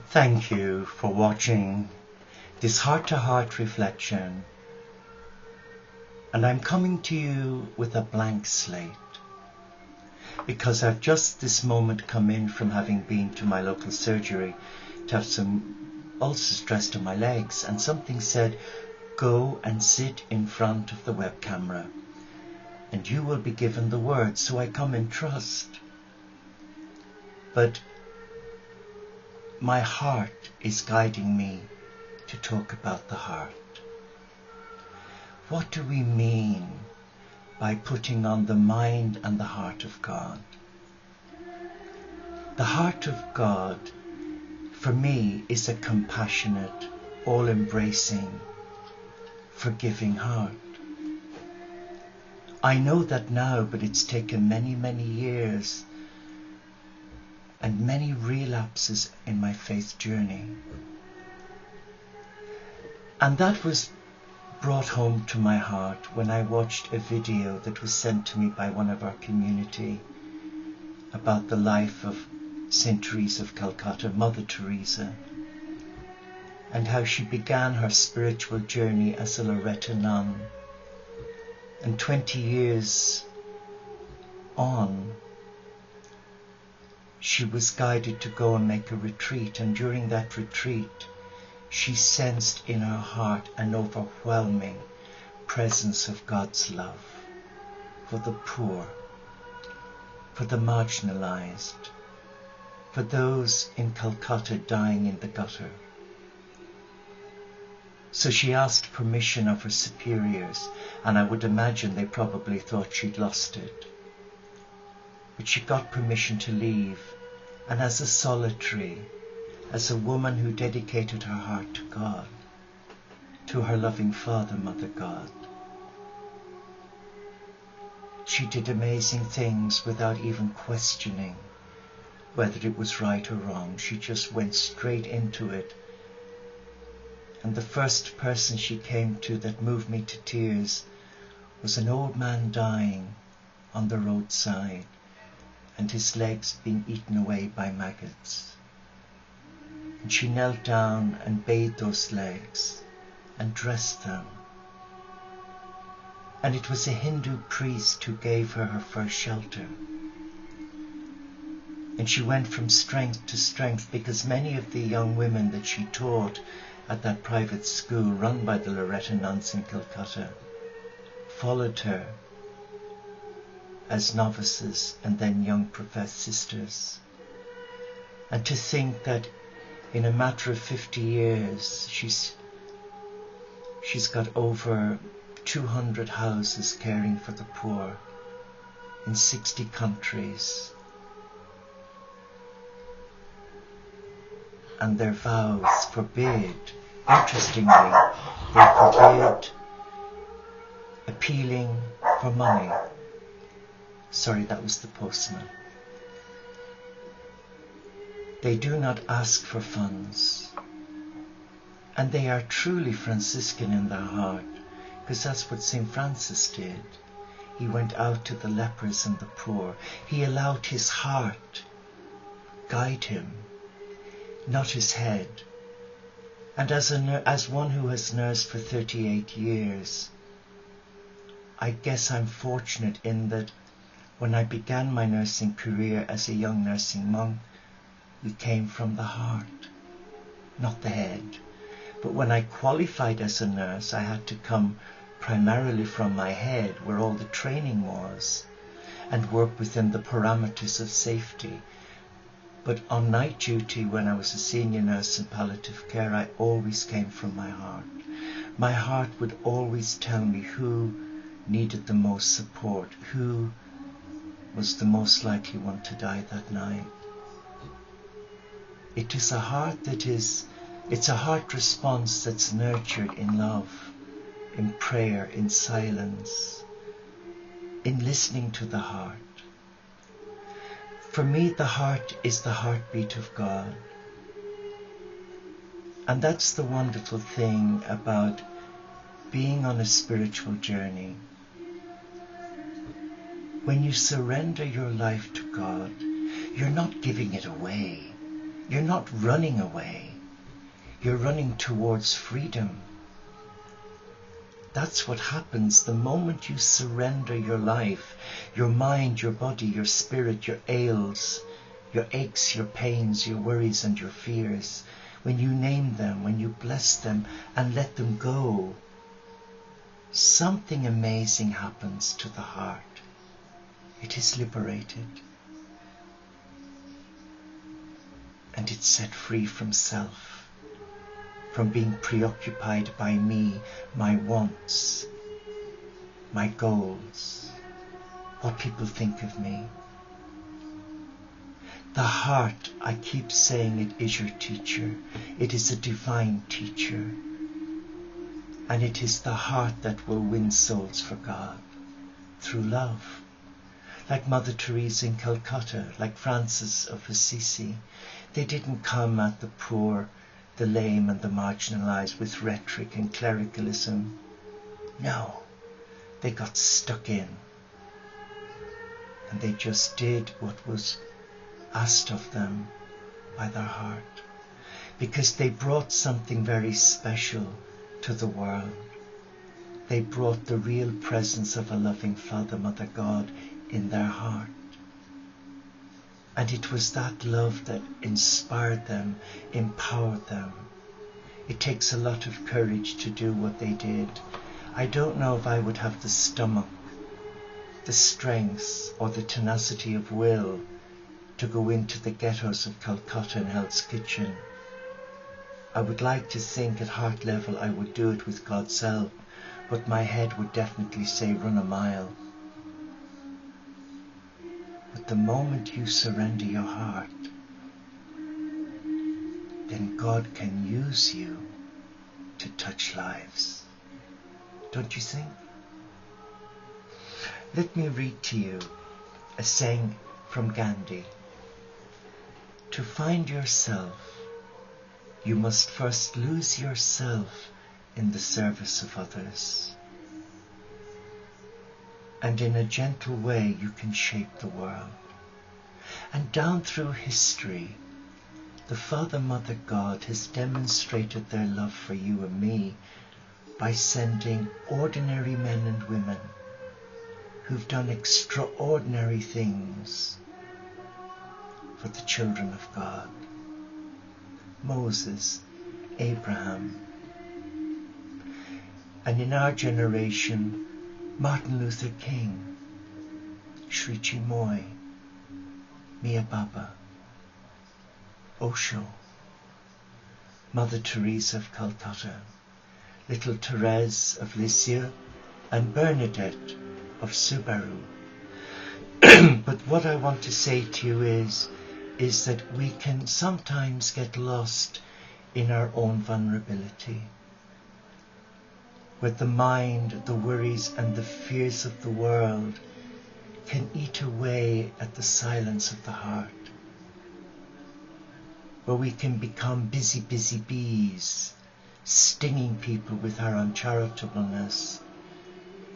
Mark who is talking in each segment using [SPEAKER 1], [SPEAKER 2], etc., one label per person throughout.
[SPEAKER 1] Thank you for watching this heart-to-heart reflection, and I'm coming to you with a blank slate because I've just this moment come in from having been to my local surgery to have some ulcers dressed on my legs, and something said, go and sit in front of the web camera and you will be given the word. So I come in trust, but my heart is guiding me to talk about the heart. What do we mean by putting on the mind and the heart of God? The heart of God, for me, is a compassionate, all-embracing, forgiving heart. I know that now, but it's taken many, many years and many relapses in my faith journey. And that was brought home to my heart when I watched a video that was sent to me by one of our community about the life of Saint Teresa of Calcutta, Mother Teresa, and how she began her spiritual journey as a Loretta nun. And 20 years on, she was guided to go and make a retreat, and during that retreat she sensed in her heart an overwhelming presence of God's love for the poor, for the marginalized, for those in Calcutta dying in the gutter. So she asked permission of her superiors, and I would imagine they probably thought she'd lost it. But she got permission to leave, and as a solitary, as a woman who dedicated her heart to God, to her loving Father, Mother God, she did amazing things without even questioning whether it was right or wrong. She just went straight into it. And the first person she came to that moved me to tears was an old man dying on the roadside, and his legs being eaten away by maggots. And she knelt down and bathed those legs and dressed them. And it was a Hindu priest who gave her her first shelter. And she went from strength to strength, because many of the young women that she taught at that private school run by the Loretta nuns in Calcutta followed her as novices and then young professed sisters. And to think that in a matter of 50 years she's got over 200 houses caring for the poor in 60 countries, and their vows forbid, interestingly, they forbid appealing for money. Sorry, that was the postman. They do not ask for funds. And they are truly Franciscan in their heart, because that's what St. Francis did. He went out to the lepers and the poor. He allowed his heart guide him, not his head. And as one who has nursed for 38 years, I guess I'm fortunate in that when I began my nursing career as a young nursing monk, we came from the heart, not the head. But when I qualified as a nurse, I had to come primarily from my head, where all the training was, and work within the parameters of safety. But on night duty, when I was a senior nurse in palliative care, I always came from my heart. My heart would always tell me who needed the most support, who was the most likely one to die that night. It is a heart it's a heart response that's nurtured in love, in prayer, in silence, in listening to the heart. For me, the heart is the heartbeat of God. And that's the wonderful thing about being on a spiritual journey. When you surrender your life to God, you're not giving it away. You're not running away. You're running towards freedom. That's what happens the moment you surrender your life, your mind, your body, your spirit, your ails, your aches, your pains, your worries and your fears. When you name them, when you bless them and let them go, something amazing happens to the heart. It is liberated. And it's set free from self. From being preoccupied by me, my wants, my goals, what people think of me. The heart, I keep saying, it is your teacher. It is a divine teacher. And it is the heart that will win souls for God through love. Like Mother Teresa in Calcutta, like Francis of Assisi, they didn't come at the poor, the lame and the marginalized with rhetoric and clericalism. No, they got stuck in. And they just did what was asked of them by their heart. Because they brought something very special to the world. They brought the real presence of a loving Father, Mother God in their heart. And it was that love that inspired them, empowered them. It takes a lot of courage to do what they did. I don't know if I would have the stomach, the strength or the tenacity of will to go into the ghettos of Calcutta and Hell's Kitchen. I would like to think at heart level I would do it with God's help, but my head would definitely say run a mile. But the moment you surrender your heart, then God can use you to touch lives. Don't you think? Let me read to you a saying from Gandhi. To find yourself, you must first lose yourself in the service of others. And in a gentle way you can shape the world. And down through history, the Father, Mother God has demonstrated their love for you and me by sending ordinary men and women who've done extraordinary things for the children of God. Moses, Abraham, and in our generation, Martin Luther King, Sri Chinmoy, Mia Baba, Osho, Mother Teresa of Calcutta, Little Therese of Lisieux, and Bernadette of Subaru. But what I want to say to you is that we can sometimes get lost in our own vulnerability, where the mind, the worries and the fears of the world can eat away at the silence of the heart, where we can become busy bees, stinging people with our uncharitableness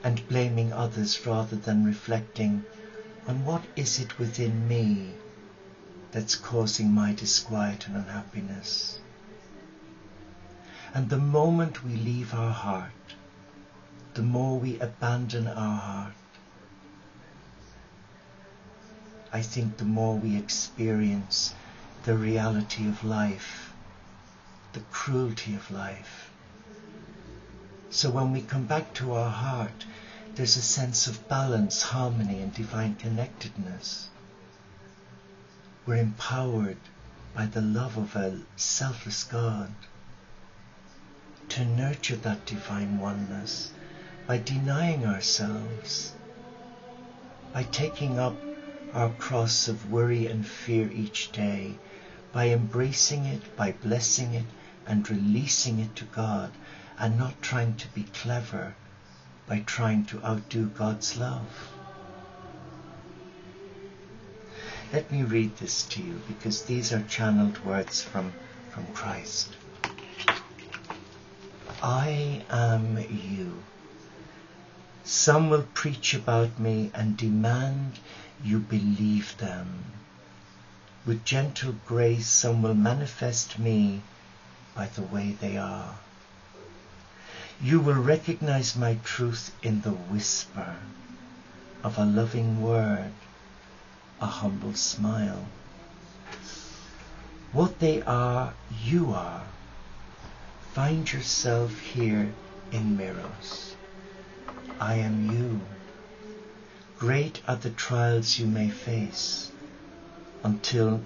[SPEAKER 1] and blaming others rather than reflecting on what is it within me that's causing my disquiet and unhappiness. And the moment we leave our heart, the more we abandon our heart, I think the more we experience the reality of life, the cruelty of life. So when we come back to our heart, there's a sense of balance, harmony and divine connectedness. We're empowered by the love of a selfless God to nurture that divine oneness by denying ourselves, by taking up our cross of worry and fear each day, by embracing it, by blessing it and releasing it to God, and not trying to be clever by trying to outdo God's love. Let me read this to you, because these are channeled words from Christ. I am you. Some will preach about me and demand you believe them. With gentle grace some will manifest me by the way they are. You will recognize my truth in the whisper of a loving word, a humble smile. What they are, you are. Find yourself here in mirrors. I am you. Great are the trials you may face, until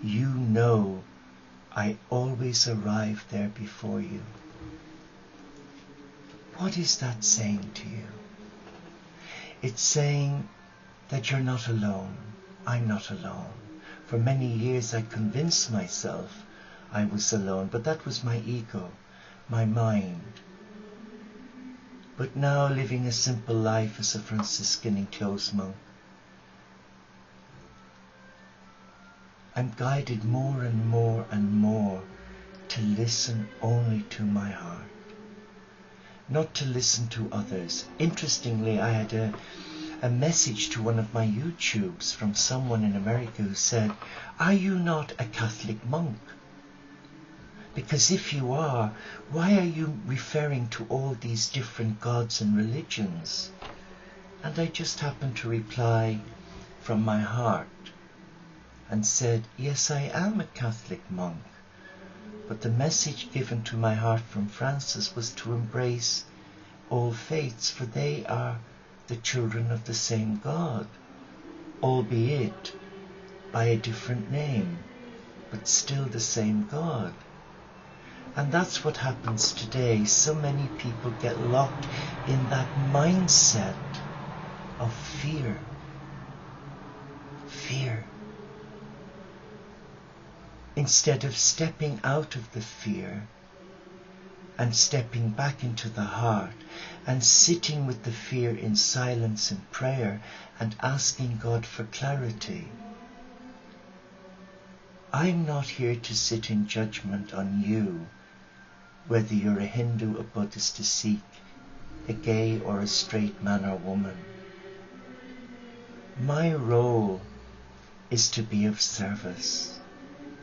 [SPEAKER 1] you know I always arrive there before you. What is that saying to you? It's saying that you're not alone. I'm not alone. For many years I convinced myself I was alone, but that was my ego, my mind. But now, living a simple life as a Franciscan enclosed monk, I'm guided more and more and more to listen only to my heart, not to listen to others. Interestingly, I had a message to one of my YouTubes from someone in America who said, "Are you not a Catholic monk? Because if you are, why are you referring to all these different gods and religions?" And I just happened to reply from my heart and said, yes, I am a Catholic monk, but the message given to my heart from Francis was to embrace all faiths, for they are the children of the same God, albeit by a different name, but still the same God. And that's what happens today. So many people get locked in that mindset of fear. Fear. Instead of stepping out of the fear and stepping back into the heart and sitting with the fear in silence and prayer and asking God for clarity. I'm not here to sit in judgment on you, whether you're a Hindu, a Buddhist, a Sikh, a gay or a straight man or woman. My role is to be of service.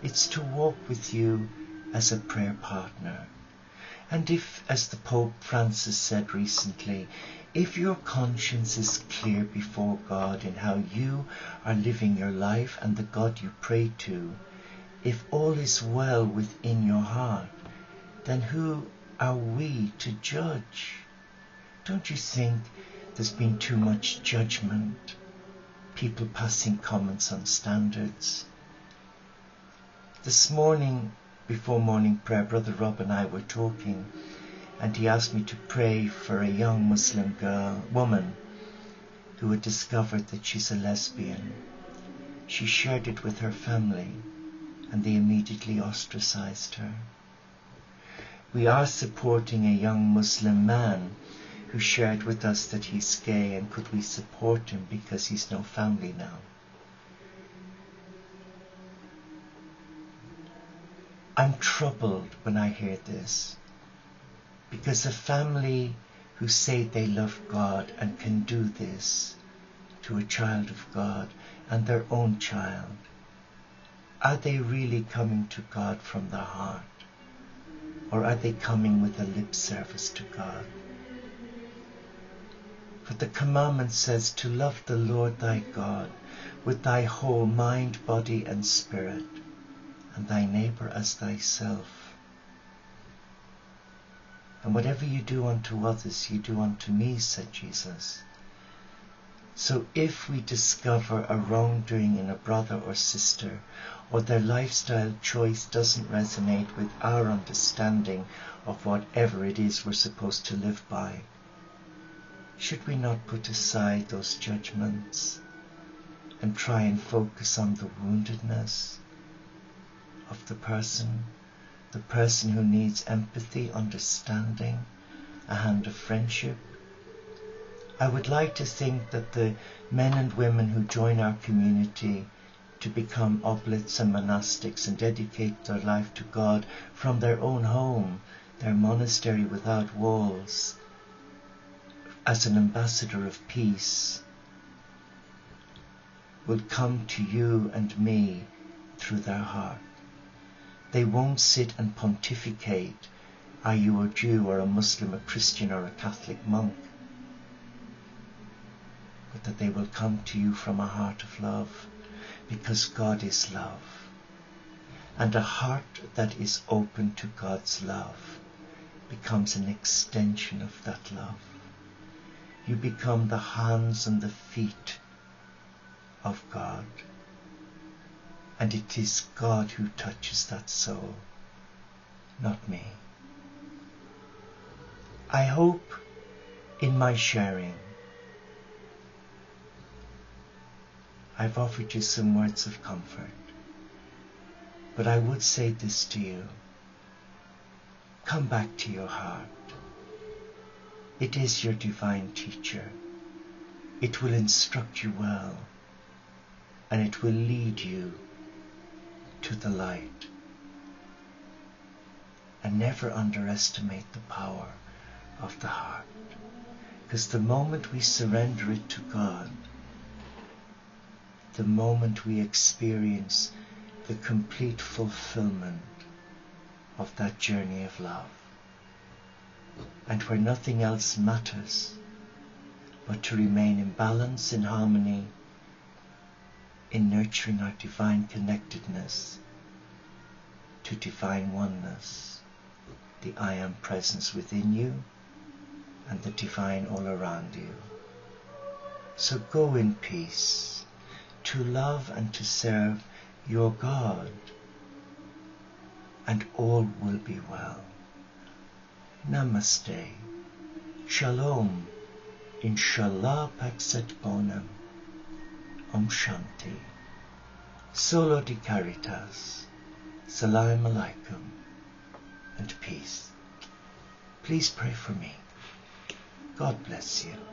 [SPEAKER 1] It's to walk with you as a prayer partner. And if, as the Pope Francis said recently, if your conscience is clear before God in how you are living your life and the God you pray to, if all is well within your heart, then who are we to judge? Don't you think there's been too much judgment? People passing comments on standards. This morning, before morning prayer, Brother Rob and I were talking, and he asked me to pray for a young Muslim woman who had discovered that she's a lesbian. She shared it with her family, and they immediately ostracized her. We are supporting a young Muslim man who shared with us that he's gay, and could we support him because he's no family now? I'm troubled when I hear this, because a family who say they love God and can do this to a child of God and their own child, are they really coming to God from their heart? Or are they coming with a lip service to God? For the commandment says to love the Lord thy God with thy whole mind, body and spirit, and thy neighbour as thyself. And whatever you do unto others, you do unto me, said Jesus. So if we discover a wrongdoing in a brother or sister, or their lifestyle choice doesn't resonate with our understanding of whatever it is we're supposed to live by, should we not put aside those judgments and try and focus on the woundedness of the person who needs empathy, understanding, a hand of friendship? I would like to think that the men and women who join our community to become oblates and monastics and dedicate their life to God from their own home, their monastery without walls, as an ambassador of peace, will come to you and me through their heart. They won't sit and pontificate, are you a Jew or a Muslim, a Christian or a Catholic monk? But that they will come to you from a heart of love, because God is love. And a heart that is open to God's love becomes an extension of that love. You become the hands and the feet of God. And it is God who touches that soul, not me. I hope in my sharing I've offered you some words of comfort. But I would say this to you. Come back to your heart. It is your divine teacher. It will instruct you well, and it will lead you to the light. And never underestimate the power of the heart. Because the moment we surrender it to God, the moment we experience the complete fulfillment of that journey of love, and where nothing else matters but to remain in balance, in harmony, in nurturing our divine connectedness to divine oneness, the I Am presence within you and the divine all around you. So go in peace to love and to serve your God, and all will be well. Namaste. Shalom. Inshallah Paxet Bonum. Om Shanti. Solo di Caritas. Salam Alaikum. And peace. Please pray for me. God bless you.